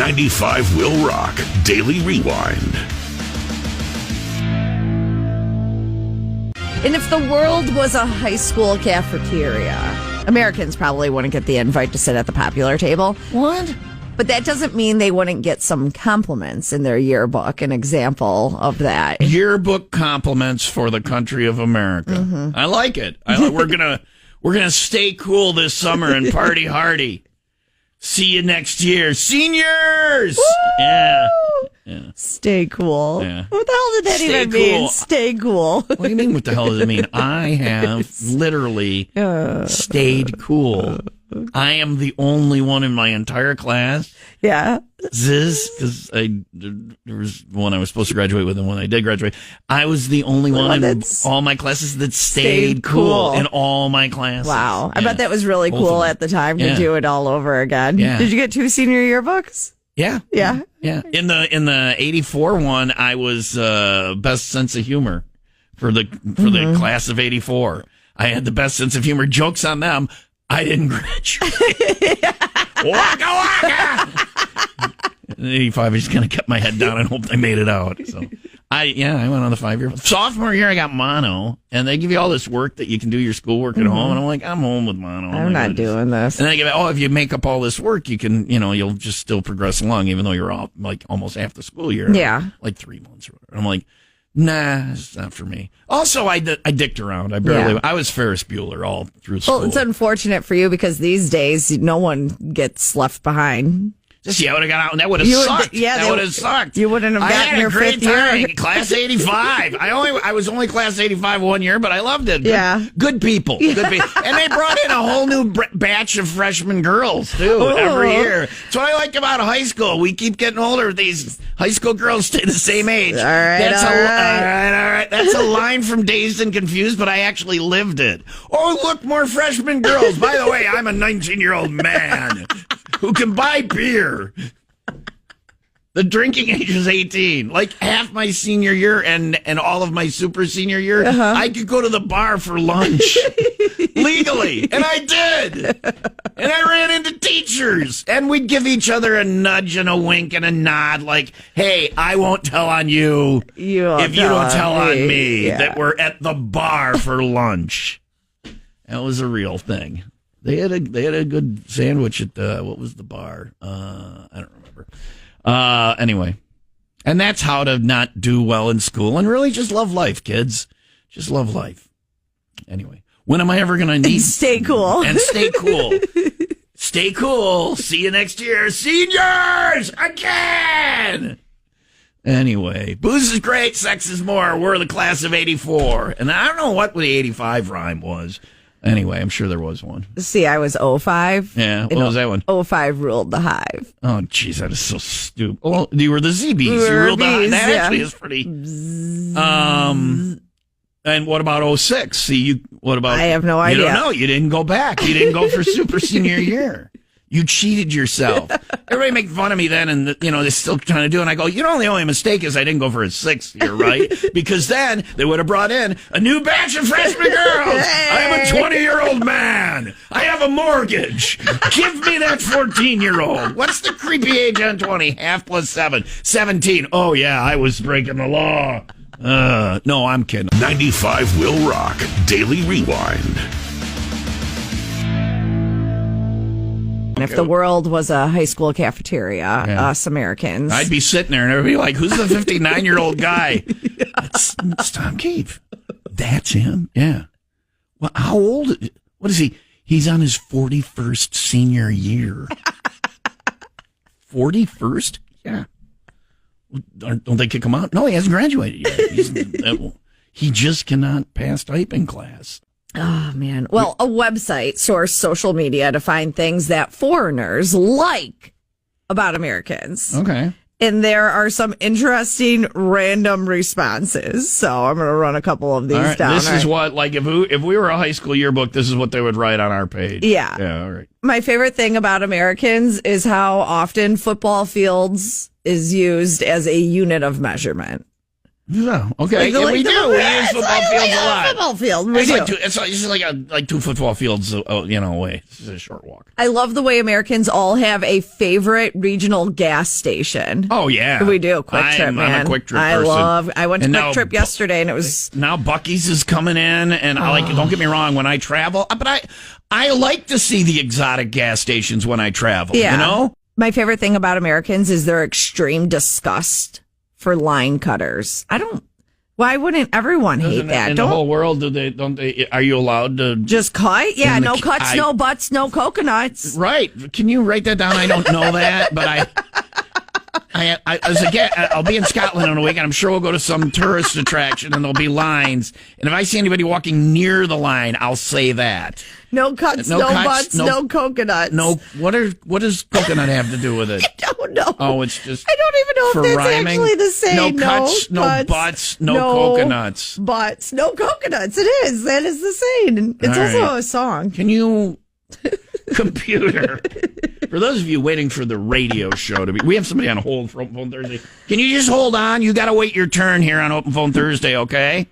95 WIIL Rock Daily Rewind. And if the world was a high school cafeteria, Americans probably wouldn't get the invite to sit at the popular table. What? But that doesn't mean they wouldn't get some compliments in their yearbook. An example of that. Yearbook compliments for the country of America. Mm-hmm. I like it. We're gonna stay cool this summer and party hardy. See you next year, seniors. Woo! Yeah. Stay cool. Yeah. What the hell did that even mean? Stay cool. What do you mean? What the hell does it mean? I have literally stayed cool. I am the only one in my entire class. Yeah. Because there was one I was supposed to graduate with, and when I did graduate, I was the only one in all my classes that stayed cool in all my classes. Wow. I bet that was really cool at the time to do it all over again. Yeah. Did you get 2 senior yearbooks? Yeah. Yeah. Yeah. In the 84 one, I was best sense of humor for the class of 84. I had the best sense of humor. Jokes on them. I didn't graduate. Waka waka! In 85, I just kind of kept my head down and hoped I made it out. So I went on the 5-year. Sophomore year, I got mono, and they give you all this work that you can do your schoolwork at home, and I'm like, I'm home with mono. I'm not doing this. And then they give me, if you make up all this work, you can, you'll just still progress along, even though you're all like almost half the school year. Yeah. Like 3 months or whatever. I'm like, nah, it's not for me. Also, I dicked around. I was Ferris Bueller all through school. Well, it's unfortunate for you because these days no one gets left behind. Just I would have got out, and that would have sucked. That would have sucked. You wouldn't have gotten your 5th year. Class 85. I was only class 85 one year, but I loved it. Good people. Good people. And they brought in a whole new batch of freshman girls too every year. That's what I like about high school. We keep getting older. These high school girls stay the same age. All right. That's a line from Dazed and Confused, but I actually lived it. Oh, look, more freshman girls. By the way, I'm a 19-year-old man who can buy beer. The drinking age is 18. Like half my senior year and all of my super senior year, I could go to the bar for lunch legally. And I did. And I ran into teachers. And we'd give each other a nudge and a wink and a nod like, hey, I won't tell on you if you don't tell on me that we're at the bar for lunch. That was a real thing. They had a good sandwich at what was the bar? I don't remember. Anyway, and that's how to not do well in school and really just love life, kids. Just love life. Anyway, when am I ever going to need stay cool and stay cool? Stay cool. See you next year, seniors again. Anyway, booze is great, sex is more. We're the class of 84, and I don't know what the 85 rhyme was. Anyway, I'm sure there was one. See, I was 05. Yeah, what was that one? 05 ruled the hive. Oh, jeez, that is so stupid. Well, you were the ZBs. You ruled the hive. That actually is pretty. And what about 06? See, what about? I have no idea. You don't know. You didn't go back. You didn't go for super senior year. You cheated yourself. Everybody make fun of me then, and they're still trying to do it. And I go, the only mistake is I didn't go for a 6th year, right? Because then they would have brought in a new batch of freshman girls. I am a 20-year-old man. I have a mortgage. Give me that 14-year-old. What's the creepy age on 20? Half plus 7. 17. Oh, yeah, I was breaking the law. No, I'm kidding. 95 WIIL Rock Daily Rewind. If the world was a high school cafeteria, us Americans, I'd be sitting there and everybody like, who's the 59-year-old guy? That's Tom Keefe. That's him? Yeah. Well, how old? What is he? He's on his 41st senior year. 41st? Yeah. Don't they kick him out? No, he hasn't graduated yet. He just cannot pass typing class. Oh, man. Well, a website sourced social media to find things that foreigners like about Americans. Okay. And there are some interesting random responses. So I'm going to run a couple of these down. This is what, like, if we were a high school yearbook, this is what they would write on our page. Yeah. Yeah, all right. My favorite thing about Americans is how often football fields is used as a unit of measurement. Yeah, okay. Like, We do. We use football fields a lot. Football field. We It's do. like two football fields, away. It's a short walk. I love the way Americans all have a favorite regional gas station. Oh, yeah. We do. Quick Trip, man. I'm a Quick Trip person. I went to Quick Trip yesterday, and it was... Now Buc-ee's is coming in, and don't get me wrong, when I travel, but I like to see the exotic gas stations when I travel, Yeah. you know? My favorite thing about Americans is their extreme disgust for line cutters. Why wouldn't everyone hate that? In the whole world, are you allowed to just cut? Yeah, no cuts, no butts, no coconuts. Right. Can you write that down? I don't know that, but I'll be in Scotland on a weekend. I'm sure we'll go to some tourist attraction and there'll be lines. And if I see anybody walking near the line, I'll say that. No cuts, no butts, no coconuts. No. What does coconut have to do with it? I don't know. Oh, it's just. I don't even know for if that's rhyming. actually the same. No cuts, no butts, no coconuts. Butts, no coconuts. It is. That is the same. It's also a song. Can you, computer? For those of you waiting for the radio show to be, we have somebody on hold for Open Phone Thursday. Can you just hold on? You got to wait your turn here on Open Phone Thursday, okay?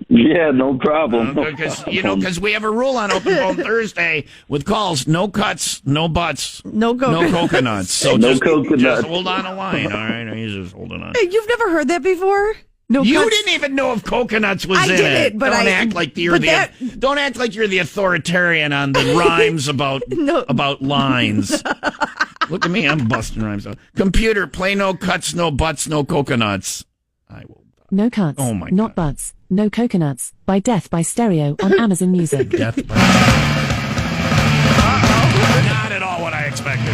Yeah, no problem. Because we have a rule on Open Phone Thursday with calls: no cuts, no butts, no coconuts. So no just coconuts. hold on a line. All right, he's just holding on. Hey, you've never heard that before? No, you didn't even know if coconuts was in it. But don't act like you're the authoritarian on the rhymes about lines. Look at me, I'm busting rhymes out. Computer, play no cuts, no butts, no coconuts. I will. No cuts, oh my not God. butts, no coconuts, by Death by Stereo on Amazon Music. Death by Not at all what I expected.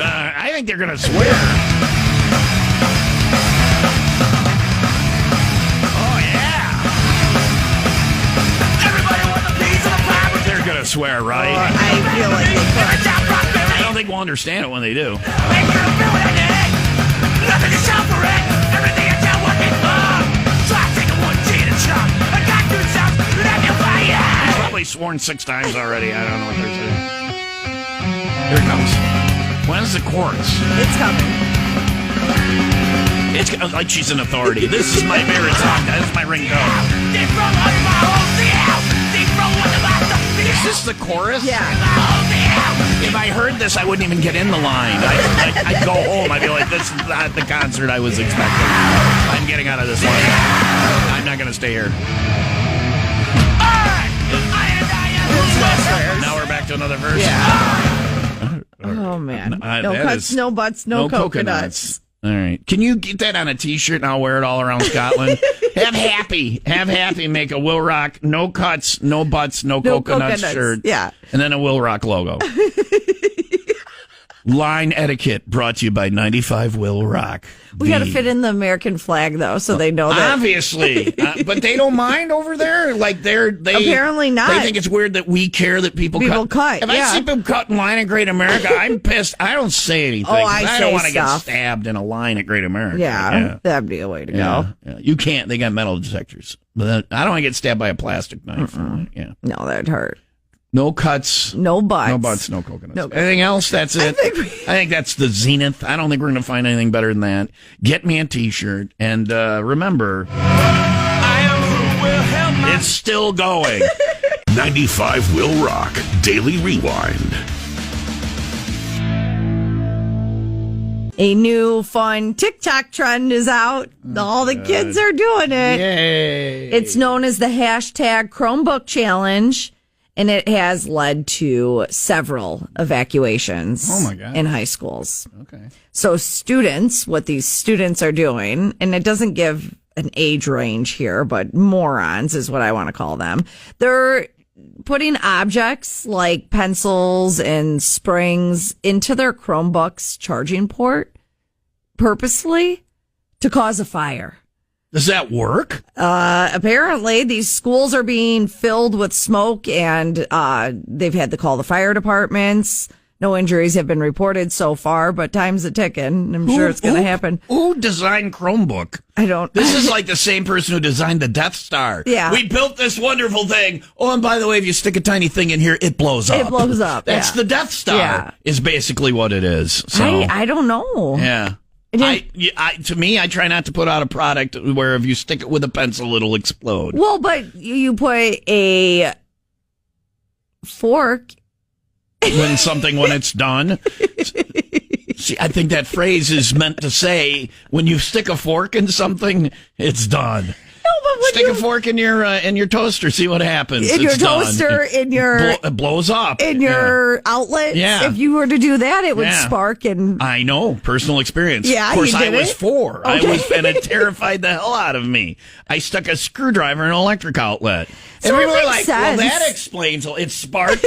I think they're going to swear. Oh, yeah. Everybody want a piece of the pie. They're going to swear, right? I feel like they could. I don't think we'll understand it when they do. Nothing to shout for it. Everything I tell what it's for. So I take a 1 G and chop. I got good sounds that you fire. He's probably sworn 6 times already. I don't know what they're saying. Here it comes. When's the chorus? It's coming. It's like she's an authority. This is my favorite song. This is my ringtone. Is this the chorus? Yeah. If I heard this, I wouldn't even get in the line. I'd go home. I'd be like, this is not the concert I was expecting. I'm getting out of this line. I'm not going to stay here. Now we're back to another verse. Yeah. Oh, man. No cuts, no butts, no coconuts. All right. Can you get that on a T-shirt and I'll wear it all around Scotland? Have happy make a Will Rock, no cuts, no butts, no coconuts shirt. Yeah. And then a Will Rock logo. Line etiquette brought to you by 95 Will Rock. We got to fit in the American flag, though, so they know that. Obviously. But they don't mind over there? Like, they apparently not. They think it's weird that we care that people cut. If I see people cut in line at Great America, I'm pissed. I don't say anything. I don't want to get stabbed in a line at Great America. Yeah, that'd be a way to go. Yeah. You can't. They got metal detectors. But I don't want to get stabbed by a plastic knife. Yeah. No, that'd hurt. No cuts. No butts. No butts, no coconuts. Anything else? That's it. I think that's the zenith. I don't think we're going to find anything better than that. Get me a T-shirt. And remember, it's still going. 95 Will Rock Daily Rewind. A new fun TikTok trend is out. All the kids are doing it. Yay. It's known as the hashtag Chromebook Challenge. And it has led to several evacuations in high schools. Okay. So what these students are doing, and it doesn't give an age range here, but morons is what I want to call them. They're putting objects like pencils and springs into their Chromebook's charging port purposely to cause a fire. Does that work? Apparently, these schools are being filled with smoke, and they've had to call the fire departments. No injuries have been reported so far, but time's a ticking. I'm sure it's going to happen. Who designed Chromebook? I don't. This is like the same person who designed the Death Star. Yeah. We built this wonderful thing. Oh, and by the way, if you stick a tiny thing in here, it blows up. It blows up. That's the Death Star. Yeah. Is basically what it is. So I don't know. Yeah. To me, I try not to put out a product where if you stick it with a pencil, it'll explode. Well, but you put a fork when it's done. See, I think that phrase is meant to say when you stick a fork in something, it's done. No, but Stick a fork in your toaster, see what happens. In it's your toaster, done. in your it blows up. In your outlet. Yeah. If you were to do that, it would spark and I know, personal experience. Yeah, of course you did I was it? 4. Okay. And it terrified the hell out of me. I stuck a screwdriver in an electric outlet. So And it people were makes like, well, sense. that explains it sparked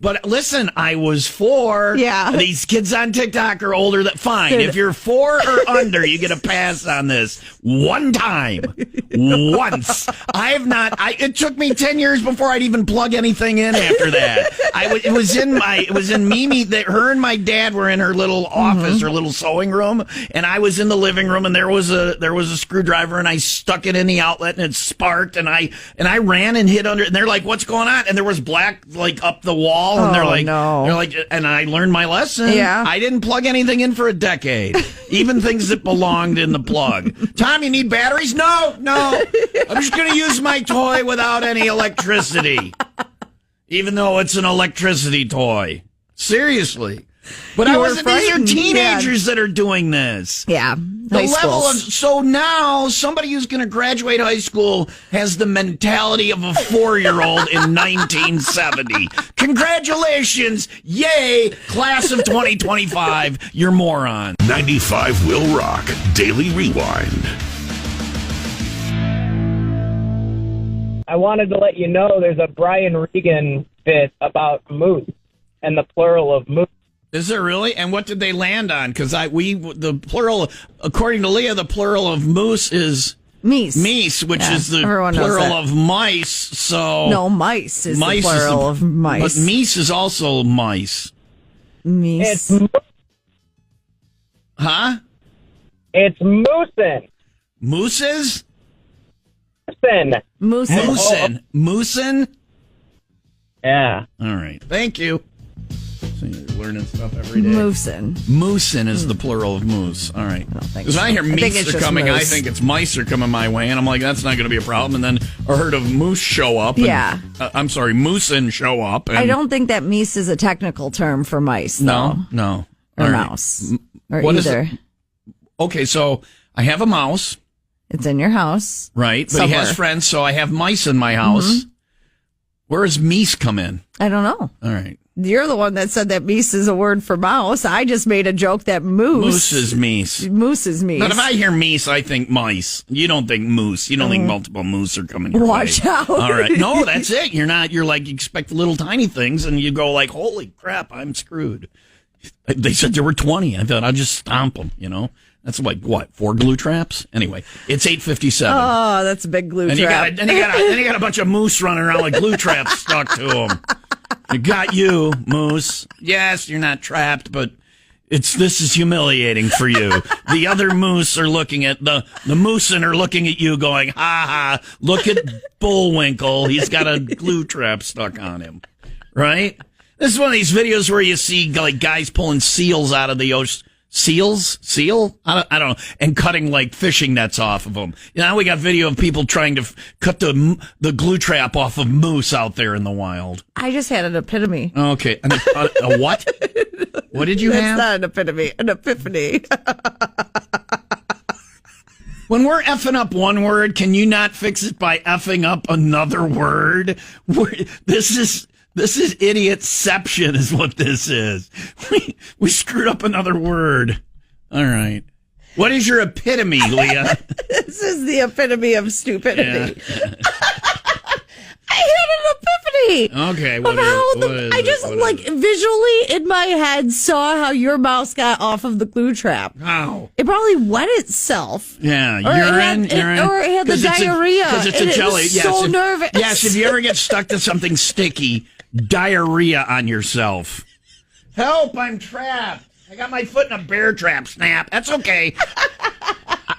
but listen, I was 4. Yeah. These kids on TikTok are older fine. Dude. If you're 4 or under, you get a pass on this. One time. Once. It took me 10 years before I'd even plug anything in after that. It was in Mimi that her and my dad were in her little office, her little sewing room, and I was in the living room, and there was a screwdriver, and I stuck it in the outlet, and it sparked, and I ran and hid under it, and they're like, what's going on? And there was black up the wall, and they're like, and I learned my lesson. Yeah. I didn't plug anything in for a decade, even things that belonged in the plug. Tom, you need batteries? No. I'm just going to use my toy without any electricity, even though it's an electricity toy. Seriously. But these are frightened. teenagers that are doing this. yeah, The high level schools. so now somebody who's going to graduate high school has the mentality of a 4-year-old in 1970. Congratulations. Yay. Class of 2025. You're moron. 95 Will Rock Daily Rewind. I wanted to let you know there's a Brian Regan bit about moose and the plural of moose. Is there really? And what did they land on? Because the plural, according to Leah, the plural of moose is meese, which is the everyone knows plural that. of mice. So No, mice is mice the plural of mice. But meese is also mice. Meese. Huh? It's moosin. Mooses? Moosin. Moosin? Yeah. All right. Thank you. So you're learning stuff every day. Moosin Is the plural of moose. All right. think Because so. I hear I think meese it's are just coming, I moose. think it's mice are coming my way, and I'm like, that's not going to be a problem. And then I heard of moose show up. And, Yeah. I'm sorry, moosin show up. And I don't think that meese is a technical term for mice, though. No. Or All right. mouse. Or What is either. it? Okay, so I have a mouse, It's in your house. right? But he Somewhere. has friends, so I have mice in my house. Where does meese come in? I don't know. All right. You're the one that said that meese is a word for mouse. I just made a joke that Moose is meese. Moose is meese. But if I hear meese, I think mice. You don't think moose. You don't think multiple moose are coming your Watch way. out. All right. No, that's it. You're like, you expect little tiny things, and you go like, holy crap, I'm screwed. They said there were 20. I thought, I'll just stomp them, That's like, what, 4 glue traps? Anyway, it's 8:57. Oh, that's a big glue And trap. then you got a bunch of moose running around like glue traps stuck to them. You got you, moose. Yes, you're not trapped, but this is humiliating for you. The other moose are looking at the moosin are looking at you, going, ha ha. Look at Bullwinkle. He's got a glue trap stuck on him, right? This is one of these videos where you see like guys pulling seals out of the ocean. Seal? I don't know. And cutting like fishing nets off of them. Now we got video of people trying to cut the glue trap off of moose out there in the wild. I just had an epitome. Okay. A what? What did you That's have? not an epitome, an epiphany. When we're effing up one word, can you not fix it by effing up another word? This is idiotception is what this is. We screwed up another word. All right. What is your epitome, Leah? This is the epitome of stupidity. Yeah. I had an epiphany. Okay. I just visually in my head saw how your mouse got off of the glue trap. How? It probably wet itself. Yeah, Or it had the diarrhea. Because it's and a jelly. It was Yes, so nervous. Yes, if you ever get stuck to something sticky, diarrhea on yourself. Help, I'm trapped. I got my foot in a bear trap, snap. That's okay.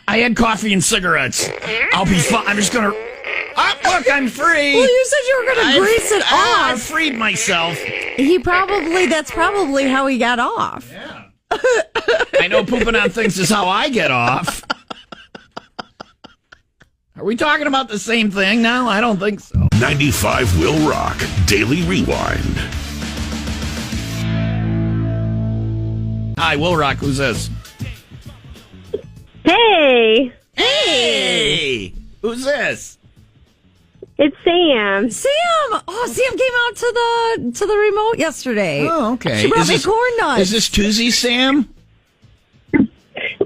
I had coffee and cigarettes. I'll be fine. I'm just going to... Oh, look, I'm free. Well, you said you were going to grease it I off. freed myself. That's probably how he got off. Yeah. I I know pooping on things is how I get off. Are we talking about the same thing now? I don't think so. 95 Will Rock Daily Rewind. Hi, Will Rock. Who's this? Hey, Hey! Who's this? it's Sam. Sam! Oh, Sam came out to the remote yesterday. Oh, okay. She brought me corn nuts. Is this Tuesday, Sam?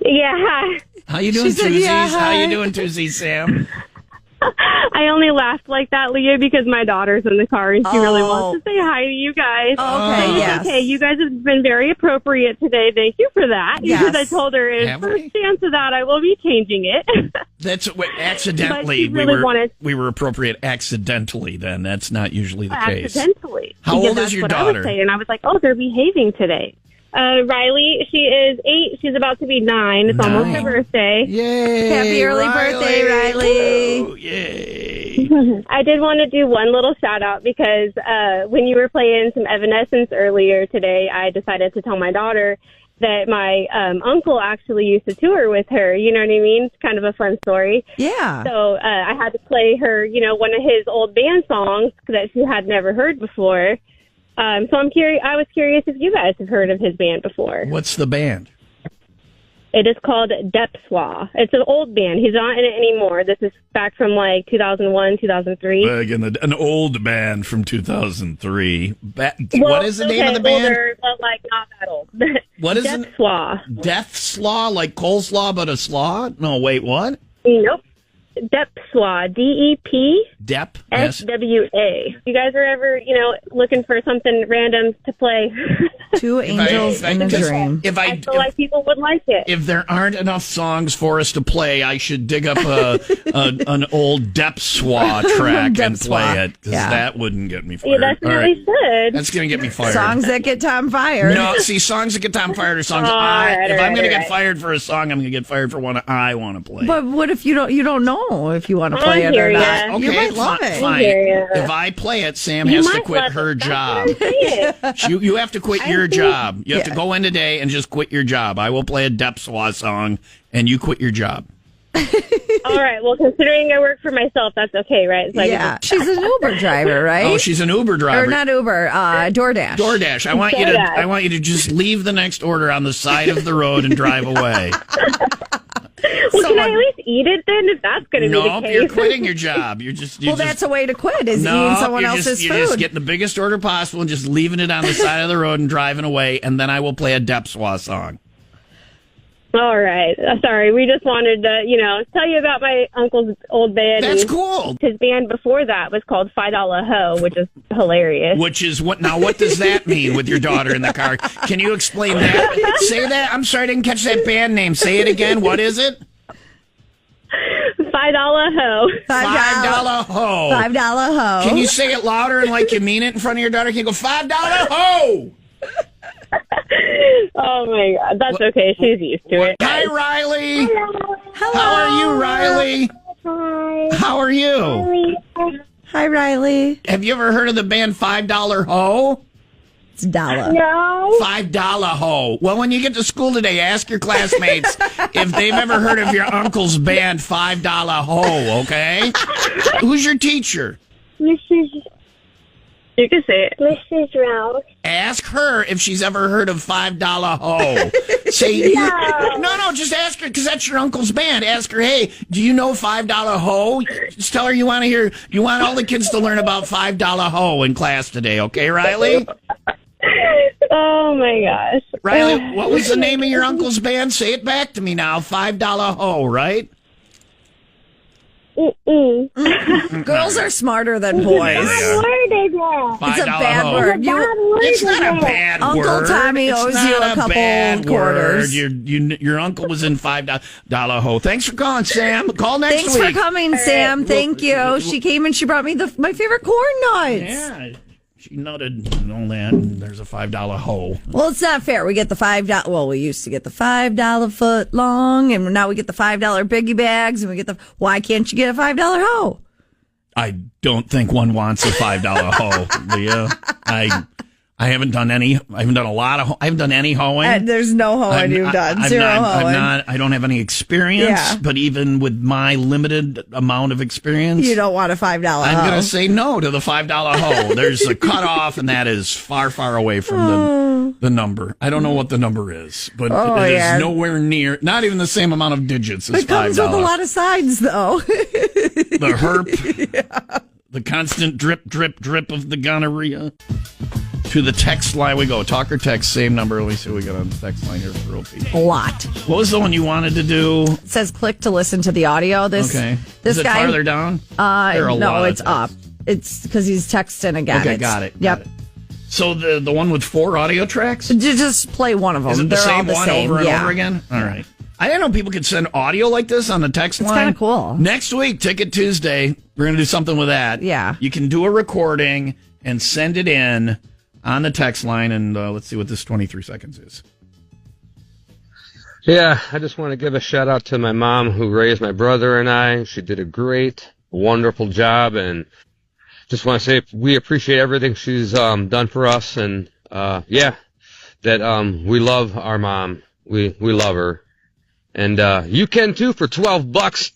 Yeah, How you doing, She said, Tuesdays? yeah, How you hi. doing, Tuesday, Sam? I only laughed like that, Leah, because my daughter's in the car and she really Oh. wants to say hi to you guys. Okay, yes. Okay, you guys have been very appropriate today. Thank you for that. Yes. Because I told her in Have first we? chance of that I will be changing it. That's accidentally. But she really we were appropriate accidentally. Then that's not usually the case. Accidentally. How old That's is your what I daughter? was saying. I was like, oh, they're behaving today. Riley, she is 8. She's about to be 9. It's almost her birthday. Yay! Happy early birthday, Riley. Woo, yay! I did want to do one little shout out because when you were playing some Evanescence earlier today, I decided to tell my daughter that my uncle actually used to tour with her. You know what I mean? It's kind of a fun story. Yeah. So I had to play her, one of his old band songs that she had never heard before. So I'm curious. I was curious if you guys have heard of his band before. What's the band? It is called Depswa. It's an old band. He's not in it anymore. This is back from like 2001, 2003. Again, an old band from 2003. Well, What is the name of the band? Older, but like not that old. What is it? Depswa. Death slaw, like coleslaw, but a slaw? No, wait, what? Nope. Depswa. D-E-P. Dep? Yes. SWA. You guys are ever, looking for something random to play? Two angels in a dream. If I feel like people would like it. if there aren't enough songs for us to play, I should dig up an old Depswa track and Depswa. play it, because Yeah. that wouldn't get me You fired. definitely should. That's going to get me fired. Songs that get Tom fired. No, see, songs that get Tom fired are songs. All right, if all I'm going to right, get fired for a song, I'm going to get fired for one I want to play. But what if you don't know if you want to play I it hear or ya. not? Okay, You might love fine, it. fine. hear ya. If I play it, Sam You has to might quit love her it. That's job. what I'm saying. You have to quit your think- job. You have to Yeah. go in today and just quit your job. I will play a Depswa song, and you quit your job. All right. Well, considering I work for myself, that's okay, right? So I Yeah, can she's an Uber driver, right? Oh, she's an Uber driver. or not Uber, DoorDash. DoorDash. I want you to just leave the next order on the side of the road and drive away. Well, can I at least eat it then? If that's going to be the Nope, case. you're quitting your job. You're just Well, that's a way to quit is no, eating someone you're else's you're just food. getting the biggest order possible and just leaving it on the side of the road and driving away, and then I will play a Depswa song. All right. Sorry. We just wanted to, tell you about my uncle's old band. That's and cool. His band before that was called $5 Ho, which is hilarious. Which is what? Now, what does that mean with your daughter in the car? Can you explain that? Say that. I'm sorry, I didn't catch that band name. Say it again. What is it? $5 Ho. $5 ho. $5 hoe. Can you say it louder and like you mean it in front of your daughter? Can you go $5 ho? Oh, my God. That's okay. She's used to it. Hi, Riley. Hello. How are you, Riley? Hi. How are you? Hi, Riley. Have you ever heard of the band $5 ho? It's Dolla. No. $5 ho. Well, when you get to school today, ask your classmates if they've ever heard of your uncle's band $5 ho, okay? Who's your teacher? Mrs. You can say it. Mrs. Rouse. Ask her if she's ever heard of $5 ho. Say, no, just ask her, because that's your uncle's band. Ask her, hey, do you know $5 ho? Just tell her you want all the kids to learn about $5 ho in class today, okay, Riley? Oh, my gosh. Riley, what was the name of your uncle's band? Say it back to me now. $5 ho, right? Girls are smarter than boys. $5 It's a bad ho. word. It's not a bad Uncle word. Tommy It's owes not you a couple bad quarters. word. Your uncle was in $5 ho. Thanks for calling, Sam. Call next Thanks week. for coming, Sam. Thank you. She came and she brought me my favorite corn nuts. Yeah, she nutted and all that. And there's a $5 ho. Well, it's not fair. We get the $5. Well, we used to get the $5 foot long, and now we get the $5 biggie bags, and we get the. Why can't you get a $5 hoe? I don't think one wants a $5 ho, Leah. I haven't done any. I haven't done a lot of. I haven't done any hoeing. There's no hoeing you've done. Zero hoeing. I don't have any experience. Yeah. But even with my limited amount of experience, You don't want a $5 hoe. I'm going to say no to the $5 hoe. There's a cutoff, and that is far, far away from the number. I don't know what the number is, but it is nowhere near. Not even the same amount of digits as $5. It comes with a lot of sides, though. The herp, the constant drip, drip, drip of the gonorrhea. To the text line we go. Talk or text, same number. Let me see what we got on the text line here for real people. A lot. What was the one you wanted to do? It says click to listen to the audio. This Is it guy, farther down? No, it's up. It's because he's texting again. Okay, got it. Yep. Got it. So the one with 4 audio tracks? Just play one of them. Is it the They're same all the one same. over and over again? All right. I didn't know people could send audio like this on the text line. It's kind of cool. Next week, Ticket Tuesday, we're going to do something with that. Yeah. You can do a recording and send it in on the text line, and let's see what this 23 seconds is. Yeah, I just want to give a shout out to my mom who raised my brother and I. She did a great, wonderful job, and just want to say we appreciate everything she's done for us, and that we love our mom. We love her. And you can too for $12.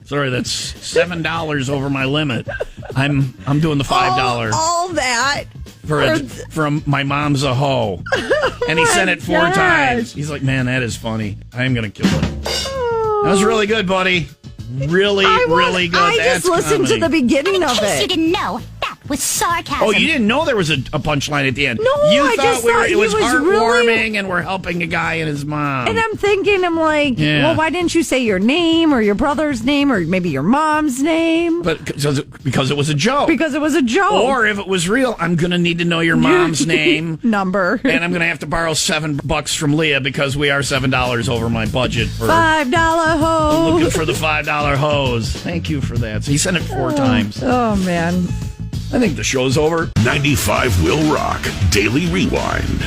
Sorry, that's $7 over my limit. I'm doing the $5 All that from my mom's a hoe, and he sent it 4 times. He's like, man, that is funny. I am gonna kill him. That was really good, buddy. Really good. I just listened to the beginning of it. You didn't know that was sarcasm. Oh, you didn't know there was a punchline at the end. No, you I just thought it was he was heartwarming, really... and we're helping a guy and his mom. And I'm thinking, well, why didn't you say your name or your brother's name or maybe your mom's name? But because it was a joke. Because it was a joke. Or if it was real, I'm going to need to know your mom's name. Number. And I'm going to have to borrow $7 from Leah because we are $7 over my budget for $5 hose. I'm looking for the $5 hose. Thank you for that. So he sent it 4 times. Oh, man. I think the show's over. 95 will rock. Daily Rewind.